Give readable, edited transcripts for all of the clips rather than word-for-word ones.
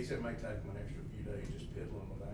He said it may take him an extra few days just piddling with that.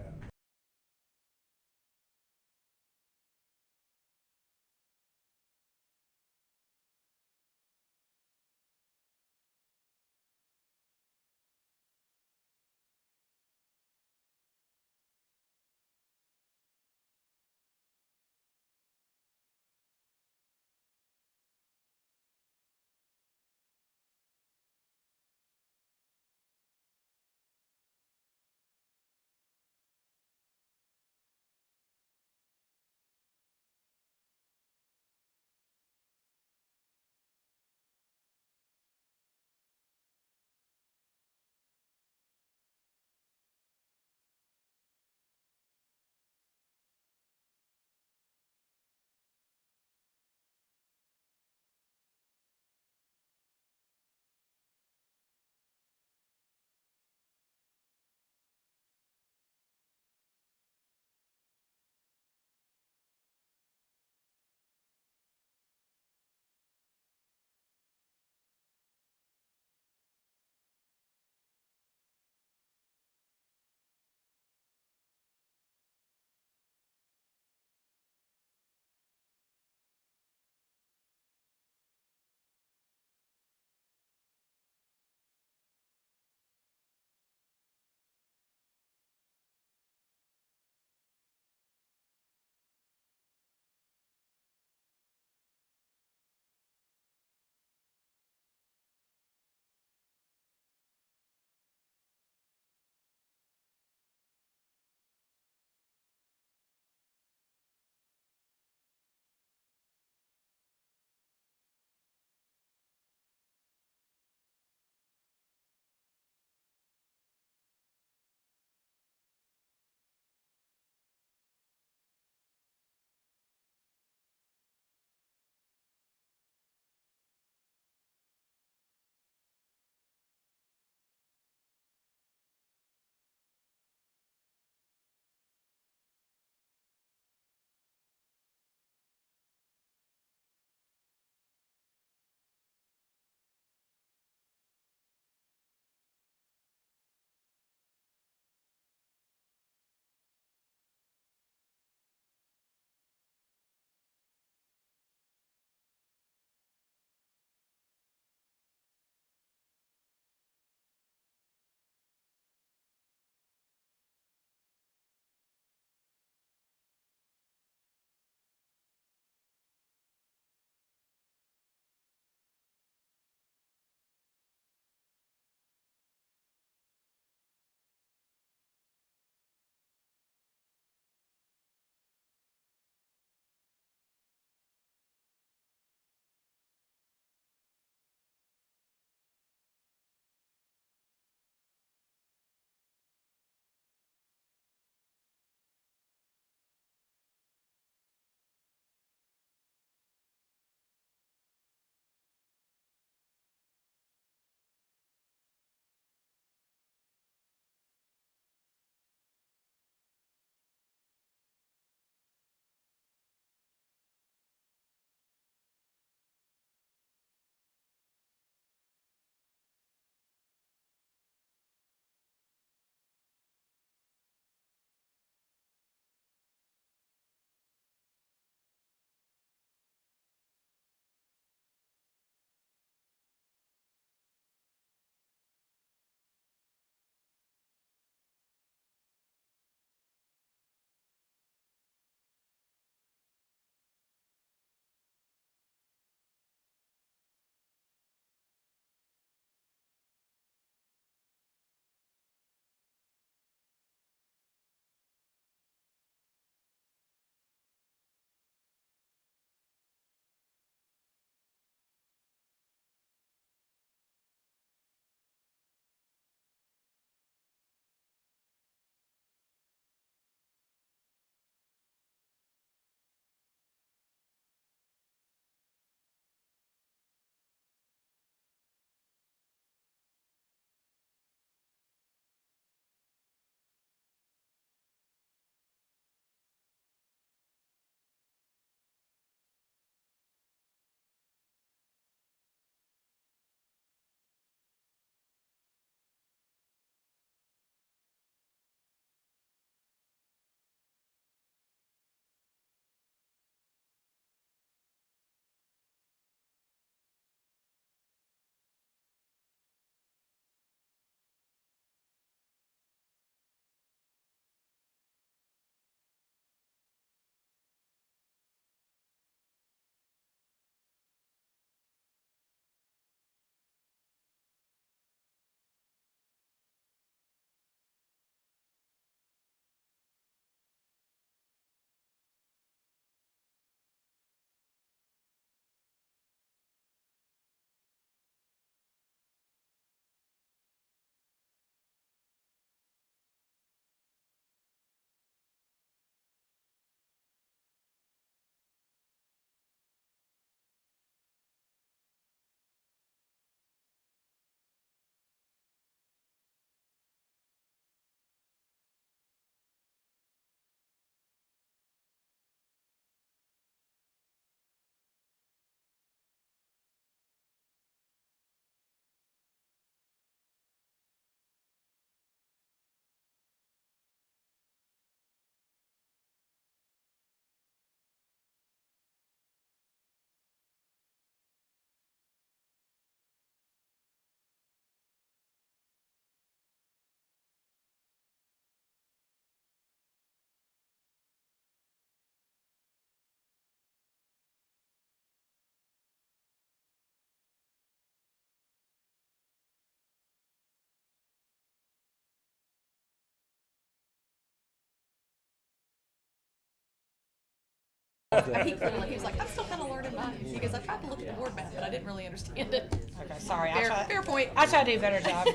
He clearly, he was like, I'm still kind of learning mine. He goes, I tried to look at the board map, but I didn't really understand it. Okay, sorry. Fair point. I try to do a better job.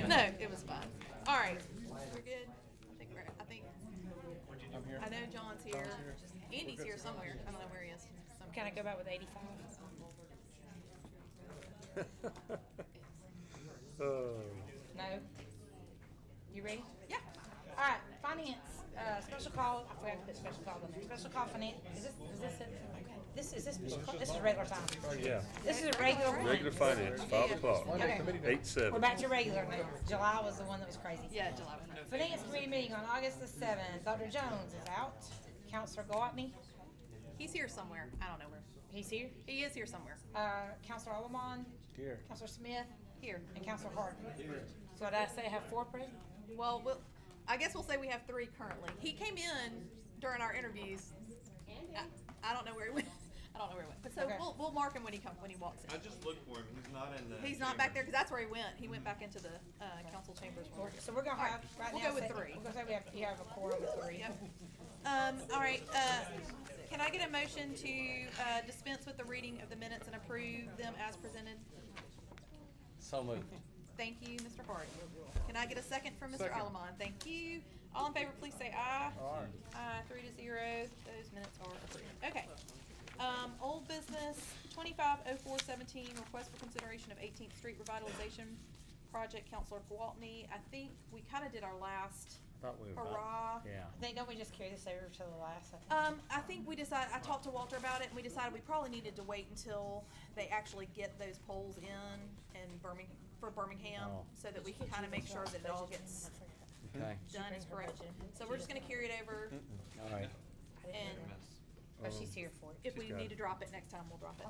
No, it was fine. All right, we're good. I think. I know John's here. Andy's here somewhere. I don't know where he is. Can I go back with 85? No? You ready? Yeah. All right, finance, special call, I forgot to put special call in there. Special call finance, is this it? This is special call? This is regular time. Yeah. This is a regular one. Regular finance, 5 o'clock, Okay. 8-7. We're back to regular now. July was the one that was crazy. Yeah, July was nice. Finance committee meeting on August the 7th. Dr. Jones is out. Counselor Gwatney, He's here somewhere. I don't know where. he's here. He is here somewhere. Counselor Alamon, Here. Counselor Smith, Here. and Counselor Harden. So did I say have 4 present? Well, I guess we'll say we have 3 currently. He came in during our interviews. I don't know where he went. I don't know where he went. But so Okay. we'll mark him when he walks in. I just looked for him. He's not in the. He's not back there because that's where he went. He went back into the council chambers. So we're gonna have, right We'll now. go with say- 3. We're gonna say you have a quorum of 3. Yep. All right. Can I get a motion to dispense with the reading of the minutes and approve them as presented? So moved. Thank you, Mr. Hart. Can I get a second from Mr. Alamon? Thank you. All in favor, please say aye. Aye. 3-0. Those minutes are approved. Okay. Old business, 250417, request for consideration of 18th Street revitalization project, Counselor Gwatney. I think we kind of did our last hurrah. Yeah. I think, don't we just carry this over to the last? I think we decided, I talked to Walter about it, and we decided we probably needed to wait until they actually get those poles in Birmingham, Oh. so that we can kind of make sure that it all gets Okay. done as correct. So we're just gonna carry it over, All right. and Oh, she's here for it. if we got need it. to drop it next time, we'll drop it.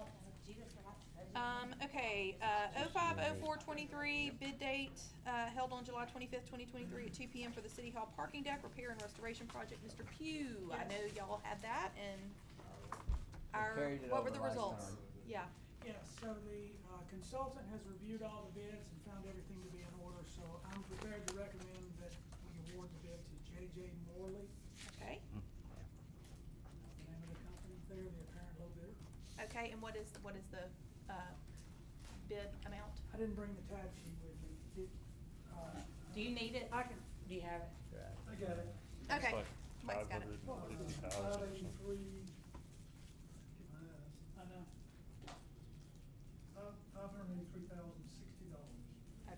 Okay, 050423, bid date, held on July 25th, 2023 at 2 PM for the City Hall parking deck repair and restoration project. Mr. Pugh, I know y'all had that, and what were the results? Yeah, Yes, so the consultant has reviewed all the bids and found everything to be in order, so I'm prepared to recommend that we award the bid to J.J. Morley. okay, That's the name of the company there, the apparent low bidder. okay, and what is the, bid amount? I didn't bring the tab sheet with me. Do you need it? I can, Do you have it? I got it. Okay, Mike's got it. 583,000. I know. $583,060.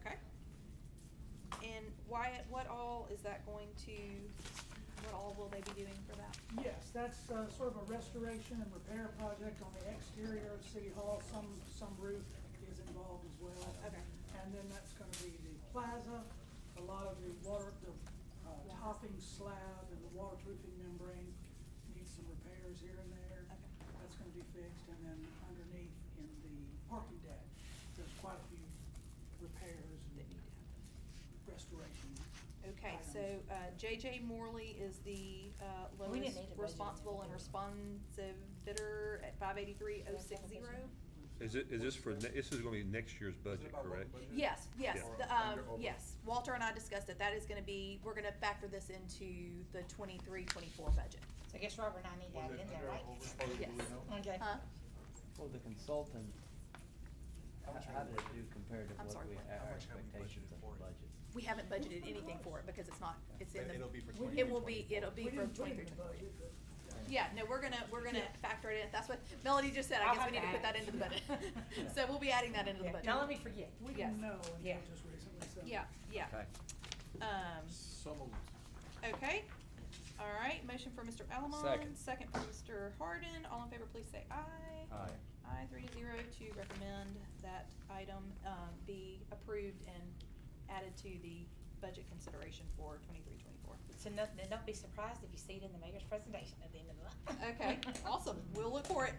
Okay. And Wyatt, what all will they be doing for that? Yes, that's sort of a restoration and repair project on the exterior of City Hall. Some roof is involved as well. Okay. And then that's gonna be the plaza, a lot of the topping slab and the waterproofing membrane needs some repairs here and there. Okay. That's gonna be fixed, and then underneath in the parking deck, there's quite a few repairs That and need to happen. restoration. Okay, so J.J. Morley is the We didn't lowest need to budget responsible and responsive bidder at 583,060. Is this this is gonna be next year's budget, correct? Yes, Yeah. yes. Walter and I discussed it. That is gonna be, we're gonna factor this into the 23-24 budget. So I guess Robert and I need to have it in there, right? Yes. Okay. Huh? Well, the consultant, how did it do compared to I'm what sorry, we, what? our expectations of the budget? We haven't budgeted anything for it because it's not, it's in the. It'll be for It'll be We for didn't put it 23-24. in the budget, but Yeah, no, we're gonna factor it in. That's what Melody just said. I I'll guess we have need to to put that add. into the budget. So we'll be adding that into the Yeah, budget. don't let me forget. we Yes. didn't know Yeah. until just recently, so. Yeah, yeah. Okay. So moved. Okay. All right, motion for Mr. Alamon. Second. Second for Mr. Harden. All in favor, please say aye. Aye. Aye, 3-0 to recommend that item be approved and added to the budget consideration for 23-24. So don't be surprised if you see it in the mayor's presentation at the end of the month. Okay, awesome. We'll look for it.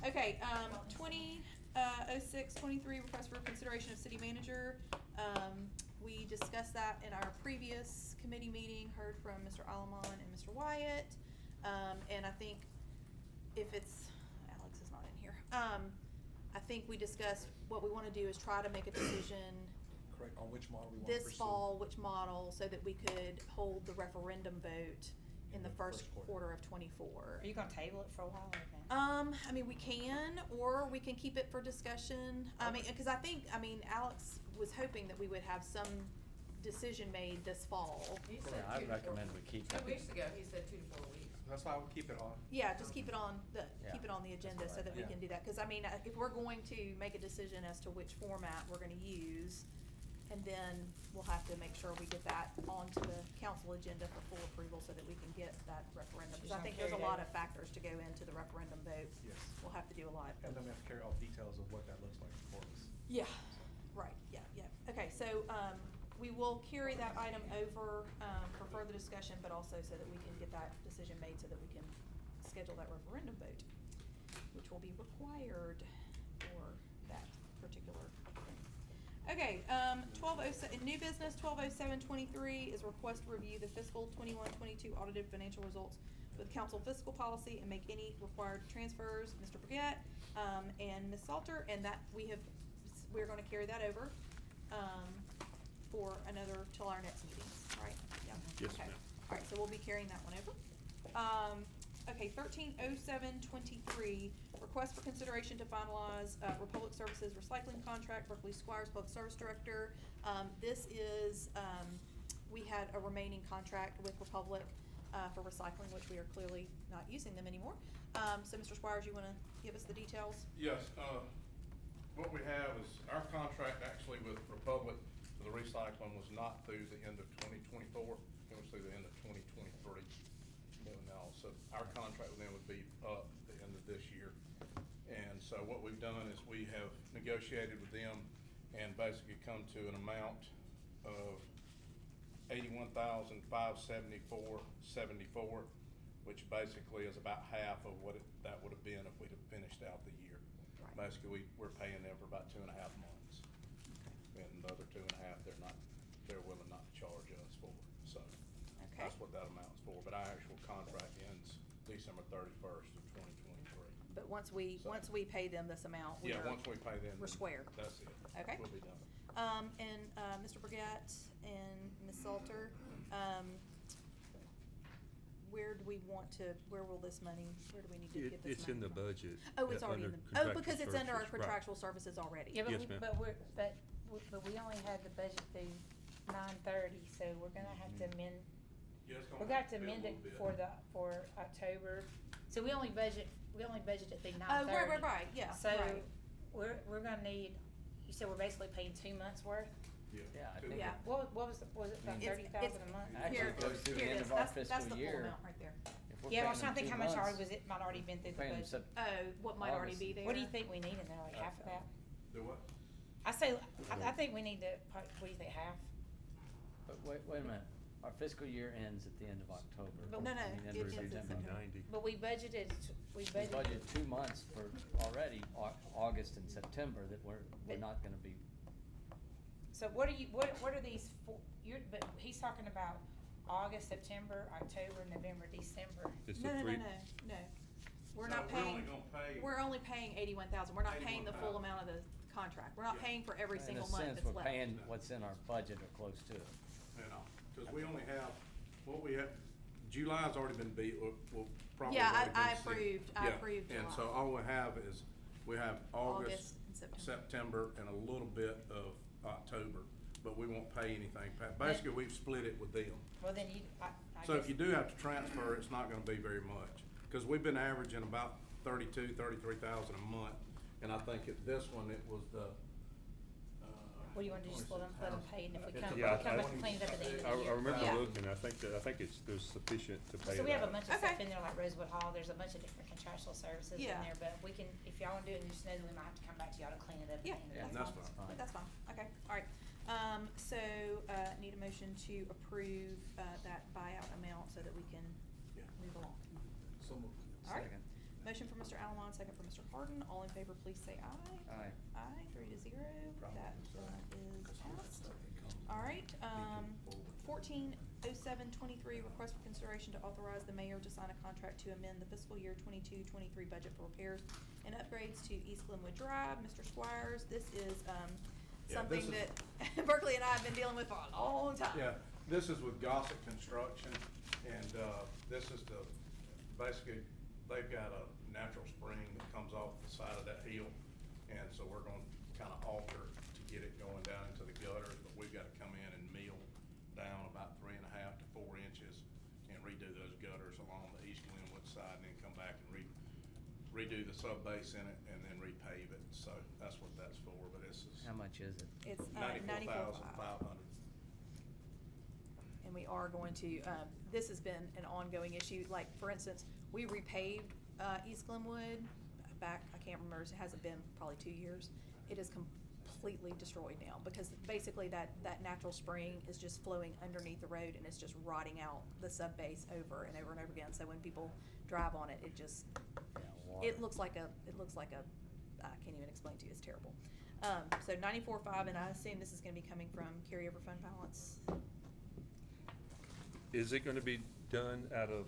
Okay, 2006-23 request for consideration of city manager. We discussed that in our previous committee meeting, heard from Mr. Alamon and Mr. Wyatt. And I think if it's, Alex is not in here. I think we discussed what we wanna do is try to make a decision Correct, on which model we want to pursue. this fall, which model, so that we could hold the referendum vote in the first quarter of '24. Are you gonna table it for a while or no? I mean, we can, or we can keep it for discussion. I mean, cause Alex was hoping that we would have some decision made this fall. Yeah, I recommend we keep it. 2 weeks ago, he said 2 to 4 weeks. That's why we keep it on. Yeah, just keep it on Yeah. keep it on the agenda so that we Yeah. can do that. Cause I mean, if we're going to make a decision as to which format we're gonna use, and then we'll have to make sure we get that onto the council agenda for full approval so that we can get that referendum. Cause I think there's a lot of factors to go into the referendum vote. Yes. We'll have to do a lot. And then we have to carry all details of what that looks like for us. Yeah, right, yeah. Okay, so, we will carry that item over, for further discussion, but also so that we can get that decision made so that we can schedule that referendum vote, which will be required for that particular thing. Okay, new business, 120723 is request to review the fiscal 21-22 audited financial results with council fiscal policy and make any required transfers. Mr. Brigette, and Ms. Salter, and that we're gonna carry that over, for another, till our next meeting, right? Yeah. Yes, Okay. ma'am. All right, so we'll be carrying that one over. Okay, 130723, request for consideration to finalize, Republic Services recycling contract, Berkeley Squires Public Service Director. This is, we had a remaining contract with Republic, for recycling, which we are clearly not using them anymore. So Mr. Squires, you wanna give us the details? Yes, what we have is our contract actually with Republic for the recycling was not through the end of 2024, it was through the end of 2023. Now, so our contract with them would be up at the end of this year. And so what we've done is we have negotiated with them and basically come to an amount of $81,574.74, which basically is about half of what that would have been if we'd have finished out the year. Right. Basically, we're paying them for about 2.5 months. And the other 2.5, they're willing not to charge us for, so. Okay. That's what that amount's for, but our actual contract ends December 31st of 2023. But once we pay them this amount, Yeah, once we pay them. we're then square. That's it. Okay. We'll be done. Mr. Brigette and Ms. Salter, where will this money, where do we need to get this money It's in the from? budget. Oh, it's already in under the, contractual because it's under our services, right. contractual services already. Yeah, Yes, ma'am. but we only had the budget through 9/30, so we're gonna have to amend, Yeah, it's we're gonna gonna have have to be a amend it little bit. for October. So we only budgeted through 9/30. Oh, right, yeah, So right. we're gonna need, you said we're basically paying 2 months worth? Yeah, I Two think- Yeah. months. What was it about It's- 30,000 a month? Actually, Here, it goes through the here it end is. of our That's the fiscal full year. amount right there. If we're Yeah, I paying was trying to them think 2 how much months, might already been through the paying them budget. Oh, what might already be August. there? What do you think we need in there, like half of that? Do what? I think we need to, what do you think, half? But wait a minute, our fiscal year ends at the end of October. But- No, I mean, it end ends of in September. September. 90. But we budgeted. We budgeted 2 months for already August and September that we're not gonna be. So what are these for, but he's talking about August, September, October, November, December. It's No, the no, three. no. We're No, not paying, we're only we're gonna pay- only paying 81,000. We're not paying the full 81,000. amount of the contract. We're not Yeah. paying for every single In month a that's sense, left. we're paying what's in our budget or close to it. You know, cause we only have, what we have, July's already been beat, we'll probably. Yeah, already been I sick. approved Yeah, July. And so all we have is, we have August August, and September. September, and a little bit of October, but we won't pay anything. Basically, we've split it with them. Well, then I So if guess- you do have to transfer, it's not gonna be very much, cause we've been averaging about 33,000 a month, and I think at this one, it was the, What do you want to do, just let them pay, and if we come Yeah, back and clean it up at the end of I the year? remember Yeah. looking, I think there's sufficient to pay it So we have a out. bunch of Okay. stuff in there, like Rosewood Hall, there's a bunch of different contractual services in Yeah. there, but we can, if y'all wanna do it, just know that we might have to come back to y'all to clean it up at the Yeah, end of the that's year. That's fine. fine. That's fine. Okay, all right. Need a motion to approve, that buyout amount so that we can Yeah. move along. So moved. All right. Second. Motion for Mr. Allen, second for Mr. Harden. All in favor, please say aye. Aye. Aye, 3-0. That is passed. All right, 140723, request for consideration to authorize the mayor to sign a contract to amend the fiscal year 22-23 budget for repairs and upgrades to East Glenwood Drive. Mr. Squires, this is, Yeah, something this that Berkeley and I have been dealing with for a long time. Yeah, this is with Gossett Construction, And, this is the, basically, they've got a natural spring that comes off the side of that hill. And so we're gonna kinda alter to get it going down into the gutters, but we've gotta come in and mill down about 3.5 to 4 inches and redo those gutters along the East Glenwood side, and then come back and redo the sub base in it and then repave it. So that's what that's for, but this is How much is it? It's, 94,500. And we are going to, this has been an ongoing issue, like, for instance, we repaved, East Glenwood back, I can't remember, it hasn't been probably 2 years. It is completely destroyed now, because basically that natural spring is just flowing underneath the road, and it's just rotting out the sub base over and over and over again, so when people drive on it, it just, it looks like a, I can't even explain to you, it's terrible. So 94.5, and I assume this is gonna be coming from carryover fund balance. Is it gonna be done out of,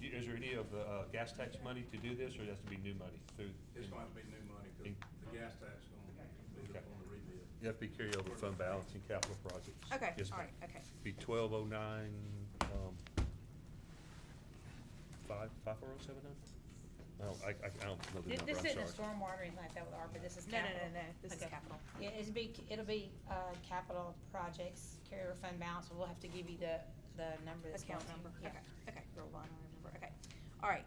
is there any of the gas tax money to do this, or it has to be new money through? It's going to be new money, because the gas tax is gonna be Okay. on the rebuild. You have to be carryover fund balance and capital projects. Okay, Yes, all ma'am. right, okay. Be 1209, 54079? I don't know the number, This I'm isn't a sorry. stormwater or anything like that with ARPA, this is No, no, capital. no, no, this is Okay. capital. Yeah, it'll be, capital projects, carryover fund balance, we'll have to give you the number that's going Account to. number, Yeah. okay, real line item number, okay. All right,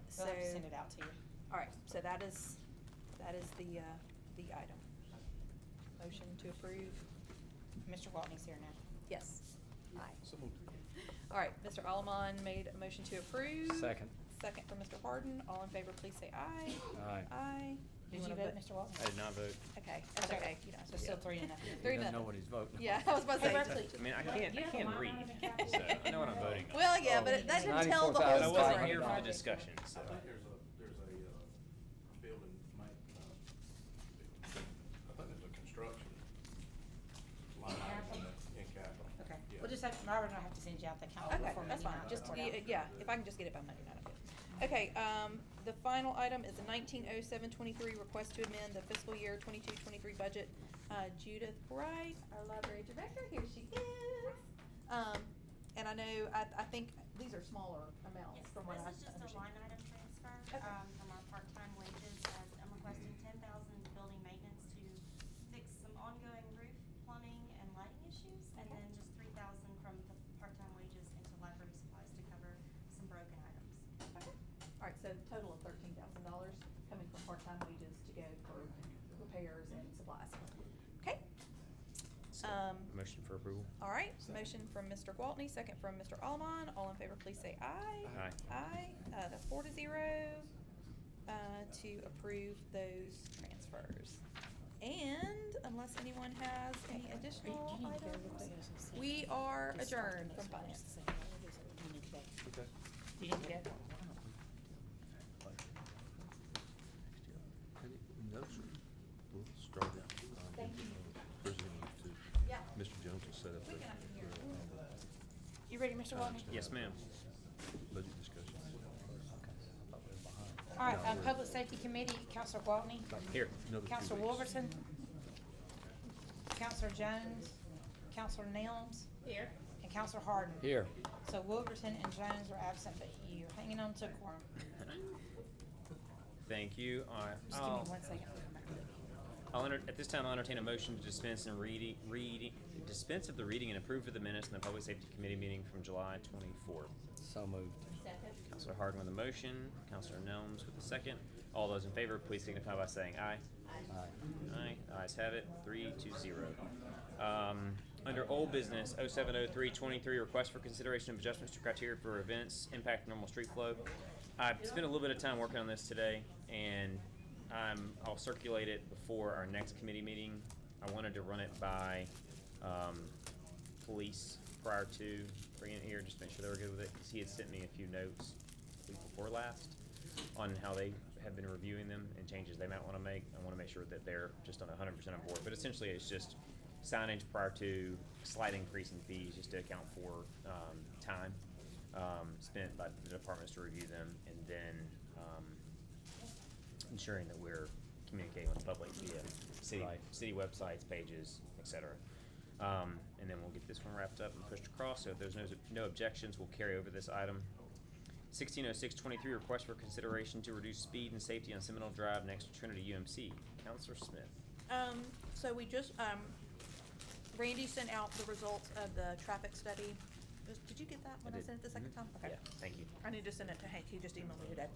so. We'll have to send it out to you. All right, so that is the item. Motion to approve, Mr. Waltney's here now. yes. Aye. So moved. All right, Mr. Alaman made a motion to approve. Second. Second from Mr. Harden, all in favor, please say aye. Aye. Aye. Did you wanna vote, Mr. Waltney? I did not vote. Okay, that's okay, you don't have So to. still yeah. 3-0. Three He doesn't know nothing. what he's voting. Yeah, I was about to Hey, say. Berkeley. I mean, I can't read, so I know what I'm voting on. Well, yeah, but that didn't tell the But I whole wasn't story. here for the discussion, so. I think there's a building, I think there's a construction line item in capital. Okay, Yeah. we'll just have, Robert and I have to send you out the calendar Okay, before that's Monday fine, night. just, Report out. yeah, if I can just get it by Monday night, I'm good. Okay, the final item is the 1907-23 request to amend the fiscal year 22-23 budget. Judith Bright, our library director, here she is. And I know, I think these are smaller amounts Yes, from what I this is just a understand. line item transfer, Okay. from our part-time wages, as I'm requesting 10,000 building maintenance to fix some ongoing roof, plumbing, and lighting issues, and Okay. then just 3,000 from the part-time wages into library supplies to cover some broken items. Okay. All right, so total of $13,000 coming from part-time wages to go for repairs and supplies. Okay. So, motion for approval? All right, motion from Mr. Gwaltney, second from Mr. Alman. All in favor, please say aye. Aye. Aye. That's 4-0, to approve those transfers. And unless anyone has any additional items, we are adjourned from finance. Okay. Do you need to go? No, sir. We'll start it. Presenting to, Yeah. Mr. Jones will set up We can have him here. You ready, Mr. Waltney? Yes, ma'am. budget discussion. All right, No, we're- Public Safety Committee, Counselor Gwaltney, Here. Another 2 Counselor weeks. Wolverton, Counselor Jones, Counselor Nelms. Here. And Counselor Harden. Here. So Wolverton and Jones are absent, but you're hanging on to a quorum. Thank you. Just give me 1 second. At this time, I'll entertain a motion to dispense of the reading and approve of the minutes in the Public Safety Committee meeting from July 24th. So moved. Counselor Harden with a motion, Counselor Nelms with a second. All those in favor, please signify by saying aye. Aye. Aye, ayes have it, 3-0. Under old business, 070323, request for consideration of adjustments to criteria for events impact normal street flow. I spent a little bit of time working on this today, and I'll circulate it before our next committee meeting. I wanted to run it by police prior to bringing it here, just to make sure they were good with it, because he had sent me a few notes the week before last on how they have been reviewing them and changes they might want to make. I want to make sure that they're just on 100% on board. But essentially, it's just signage prior to slight increase in fees, just to account for time spent by the departments to review them, and then ensuring that we're communicating with the public via city Right. websites, pages, etc. And then we'll get this one wrapped up and pushed across. So if there's no objections, we'll carry over this item. 160623, request for consideration to reduce speed and safety on Seminole Drive next to Trinity UMC. Counselor Smith. So we just, Randy sent out the results of the traffic study. Did you get that when I did. sent it the second time? Okay. Yeah, thank you. I need to send it to Hank, he just emailed me today.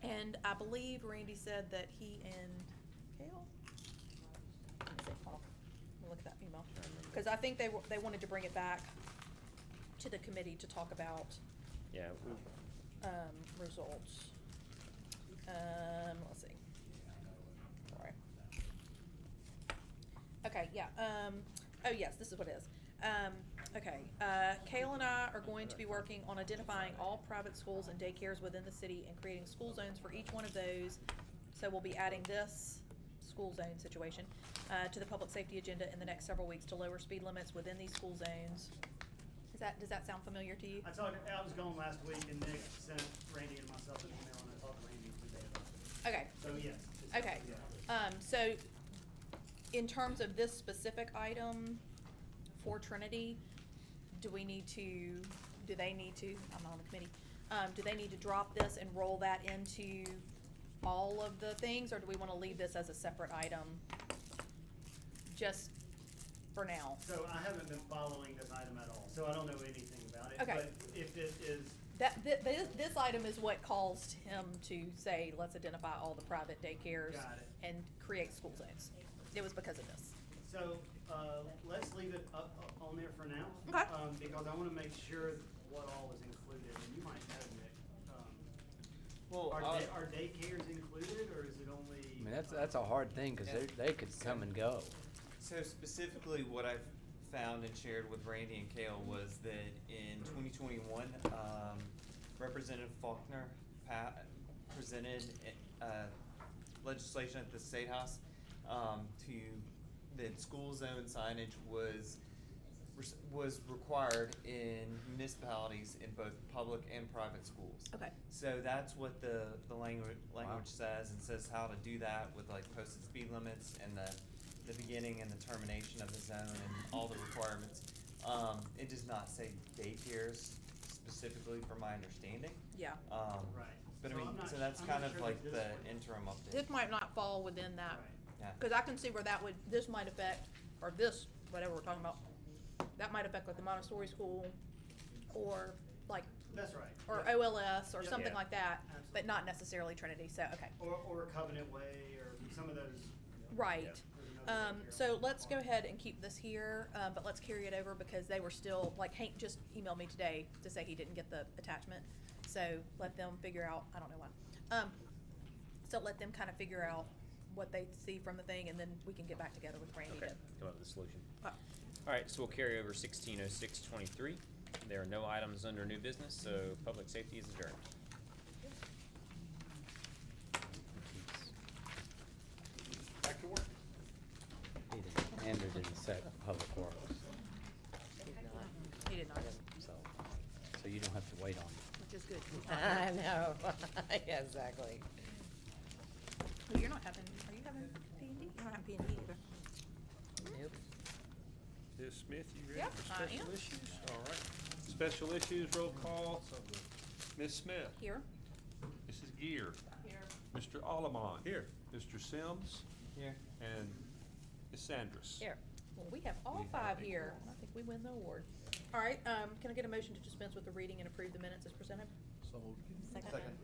And I believe Randy said that he and Kale? Let me see, hold on. Let me look at that email. Cause I think they wanted to bring it back to the committee to talk about, Yeah. results. Let's see. Sorry. Okay, yeah, oh yes, this is what it is. Okay, Kale and I are going to be working on identifying all private schools and daycares within the city and creating school zones for each one of those. So we'll be adding this school zone situation, to the public safety agenda in the next several weeks to lower speed limits within these school zones. Does that sound familiar to you? I was gone last week and Nick sent Randy and myself an email and I talked to Randy today about it. Okay. So yes. Okay, so in terms of this specific item for Trinity, do they need to, I'm not on the committee, do they need to drop this and roll that into all of the things, or do we wanna leave this as a separate item just for now? So I haven't been following this item at all, so I don't know anything about it. Okay. But if it is, This item is what caused him to say, let's identify all the private daycares Got it. and create school zones. It was because of this. so, let's leave it up on there for now. Okay. Because I wanna make sure what all is included, and you might know, Nick. Well, Are daycares included, or is it only? I mean, that's a hard thing, cause they could come and go. So specifically, what I've found and shared with Randy and Kale was that in 2021, Representative Faulkner presented legislation at the State House that school zone signage was required in municipalities in both public and private schools. Okay. So that's what the language says, and says how to do that with like posted speed limits and the beginning and the termination of the zone and all the requirements. It does not say daycares specifically, from my understanding. Yeah. Right. But I So mean, I'm not so that's I'm kind not of sure like that the this one- interim update. This might not fall within that, Right. Yeah. cause I can see where this might affect, or this, whatever we're talking about, that might affect like the Montessori school, or like, That's right. or Yeah. OLS, or Yeah. something Yeah. like that, Absolutely. but not necessarily Trinity, so, okay. Or Covenant Way, or some of those. Right. There's another daycare. So let's go ahead and keep this here, but let's carry it over because they were still, like Hank just emailed me today to say he didn't get the attachment. So let them figure out, I don't know why. So let them kind of figure out what they see from the thing, and then we can get back together with Randy Okay, to. come up with a solution. Uh, All right, so we'll carry over 160623. There are no items under new business, so public safety is adjourned. Back to work. Andrew didn't set public works, He did not, so you don't have to wait on it. which is good. I know, yeah, exactly. Oh, you're not having, are you having P&D? You're not having P&D either. Nope. Ms. Smith, you ready Yep, for I special am. issues? All right. Special issues, roll call. Ms. Smith. Here. Mrs. Gear. Here. Mr. Allemond. Here. Mr. Sims. Here. And Ms. Sanders. Here. Well, we have all We have five a here. quorum. I think we win the award. All right, can I get a motion to dispense with the reading and approve the minutes as presented? So moved. Second.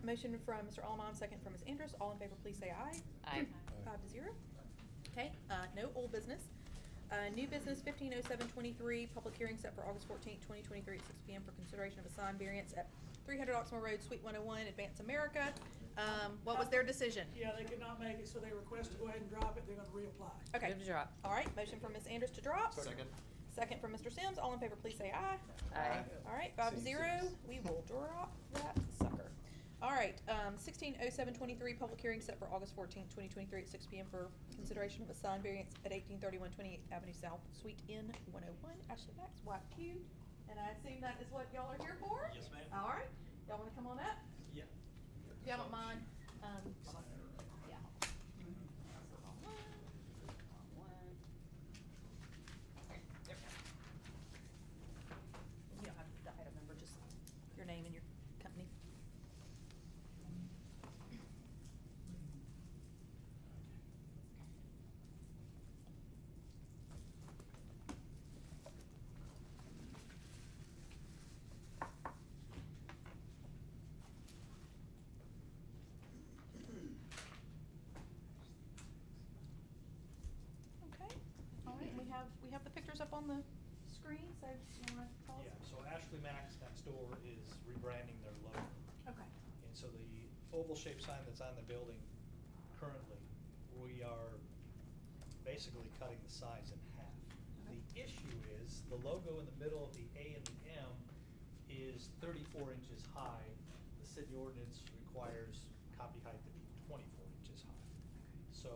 Motion from Mr. Allemond, second from Ms. Andrus. All in favor, please say aye. Aye. 5-0. Okay, no old business. New business 150723, public hearing set for August 14th, 2023 at 6 p.m. for consideration of a sign variance at 300 Oxmoor Road, Suite 101, Advance America. What was their decision? Yeah, they could not make it, so they request to go ahead and drop it, they're gonna reapply. Okay. Good job. All right, motion from Ms. Andrus to drop. Second. Second from Mr. Sims. All in favor, please say aye. Aye. All right, 5-0. We will drop that sucker. All right, 160723, public hearing set for August 14th, 2023 at 6 p.m. for consideration of a sign variance at 1831 28th Avenue South, Suite N 101, Ashley Max, White Q. And I assume that is what y'all are here for? Yes, ma'am. All right, y'all wanna come on up? Yeah. If y'all don't mind, yeah. we have the pictures up on the screen, so you wanna tell us? Yeah, so Ashley Max next door is rebranding their logo. Okay. And so the oval shaped sign that's on the building currently, we are basically cutting the size in half. Okay. The issue is the logo in the middle of the A and the M is 34 inches high. The city ordinance requires copy height to be 24 inches high. So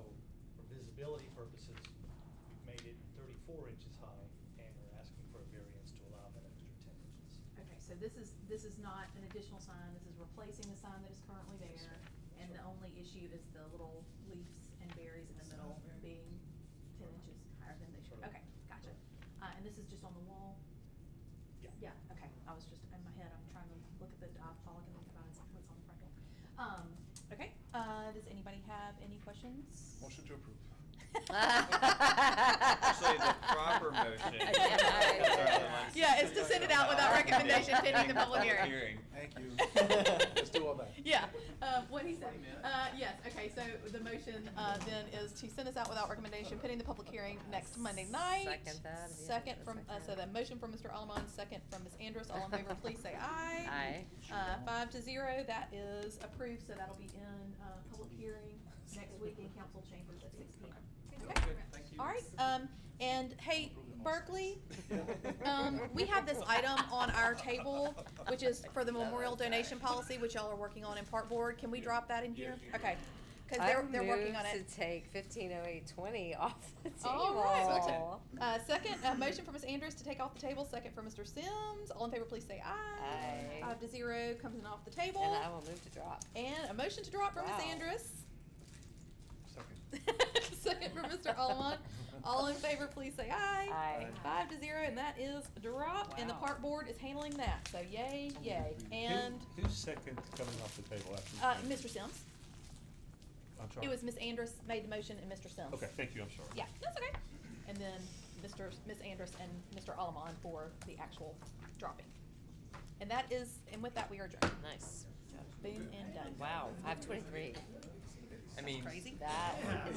for visibility purposes, we've made it 34 inches high, and we're asking for a variance to allow that extra 10 inches. Okay, so this is not an additional sign, this is replacing the sign that is currently there, and the only issue is the little leaves and berries in the middle being 10 inches higher than they should. Correct. Okay, gotcha. And this is just on the wall? Yeah. Yeah, okay, I was just, in my head, I'm trying to look at the, all I can think about is what's on the front door. Okay, does anybody have any questions? Motion to approve. Actually, the proper motion. Yeah, it's to send it out without recommendation pending the public hearing. Thank you. Let's do all that. Yeah, what he said. Yes, okay, so the motion, then is to send this out without recommendation pending the public hearing next Monday night. Second that, yeah, Second that's from, okay. so the motion from Mr. Allemond, second from Ms. Andrus, all in favor, please say aye. Aye. 5-0, that is approved, so that'll be in, public hearing next week in council chambers at 6 p.m. Okay. Thank you. All right, and hey, Berkeley, we have this item on our table, which is for the memorial donation policy, which y'all are working on in Park Board. Can we drop that in here? Okay, cause they're working on I it. move to take 150820 off the table. All right. Second, motion for Ms. Andrews to take off the table, second for Mr. Sims. All in favor, please say aye. Aye. 5-0, comes in off the table. And I will move to drop. And a motion to drop from Ms. Wow. Andrus. Second. Second for Mr. Allemond. All in favor, please say aye. Aye. 5-0, and that is a drop, and the Wow. Park Board is handling that, so yay, yay. And, Who's second coming off the table after? Mr. Sims. I'm sorry. It was Ms. Andrus made the motion and Mr. Sims. Okay, thank you, I'm sorry. Yeah, that's okay. And then Ms. Andrus and Mr. Allemond for the actual dropping. And that is, and with that, we are adjourned. Nice. Boom and done. Wow, 523. I mean, Crazy. That is